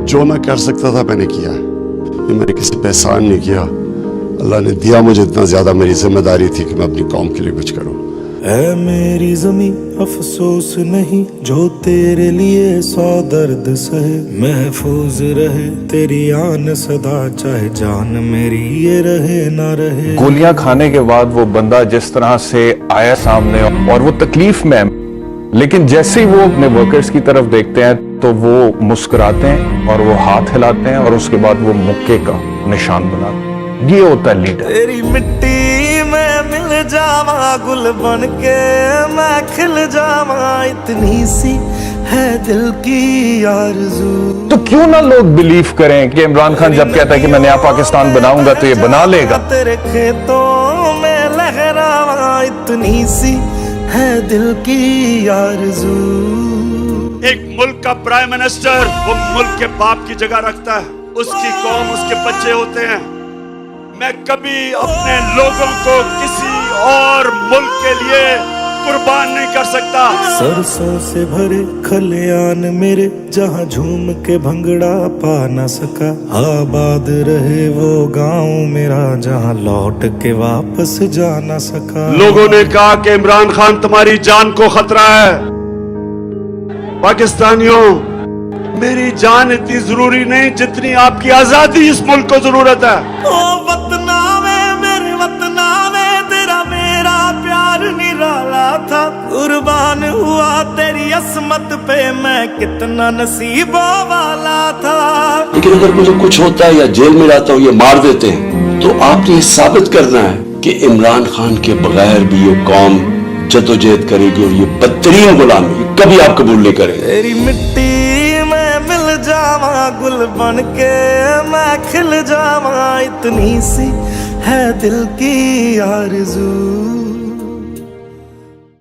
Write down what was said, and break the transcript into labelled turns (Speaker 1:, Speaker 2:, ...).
Speaker 1: जो मैं कर सकता था मैंने किया। ये मैंने किसी पे एहसान नहीं किया। अल्लाह ने दिया मुझे इतना ज्यादा, मेरी जिम्मेदारी थी कि मैं अपनी कौम के लिए कुछ करूं।
Speaker 2: ऐ मेरी ज़मीं अफसोस नहीं जो तेरे लिए 100 दर्द सहे, महफूज रहे तेरी आन सदा चाहे जान मेरी ये रहे ना रहे।
Speaker 3: गोलियां खाने के बाद वो बंदा जिस तरह से आया सामने और वो तकलीफ में है, लेकिन जैसे ही वो अपने वर्कर्स की तरफ देखते हैं तो वो मुस्कुराते हैं और वो हाथ हिलाते हैं और उसके बाद वो मुक्के का निशान बनाते हैं। ये होता है लीडर।
Speaker 2: तेरी मिट्टी में मिल जावा गुल बन के मैं खिल जावा, इतनी सी है दिल की आरज़ू।
Speaker 3: तो क्यों ना लोग बिलीव करें कि इमरान खान जब कहता है कि मैं नया पाकिस्तान बनाऊंगा तो ये बना लेगा।
Speaker 2: तेरे खेतों में लहरावा, इतनी सी है दिल की आरज़ू।
Speaker 1: एक मुल्क का प्राइम मिनिस्टर वो मुल्क के बाप की जगह रखता है, उसकी कौम उसके बच्चे होते हैं। मैं कभी अपने लोगों को किसी और मुल्क के लिए कुर्बान नहीं कर सकता।
Speaker 2: सरसों से भरे खलियान मेरे जहाँ झूम के भंगड़ा पा न सका, आबाद रहे वो गांव मेरा जहाँ लौट के वापस जा न सका।
Speaker 1: लोगों ने कहा कि इमरान खान तुम्हारी जान को खतरा है। पाकिस्तानियों, मेरी जान इतनी जरूरी नहीं जितनी आपकी आजादी इस मुल्क को जरूरत है।
Speaker 2: ओ वतना में मेरे वतना में तेरा मेरा प्यार निराला था, कुर्बान हुआ तेरी असमत पे मैं कितना नसीबों वाला था।
Speaker 4: लेकिन अगर मुझे कुछ होता है या जेल में रहता हूँ, ये मार देते हैं, तो आपने ये साबित करना है कि इमरान खान के बगैर भी ये कौम जदोजहद करेगी और ये बदतरीन गुलामी कभी आप कबूल नहीं करेंगे।
Speaker 2: तेरी मिट्टी में मिल जावा गुल बन के मैं खिल जावा, इतनी सी है दिल की आरज़ू।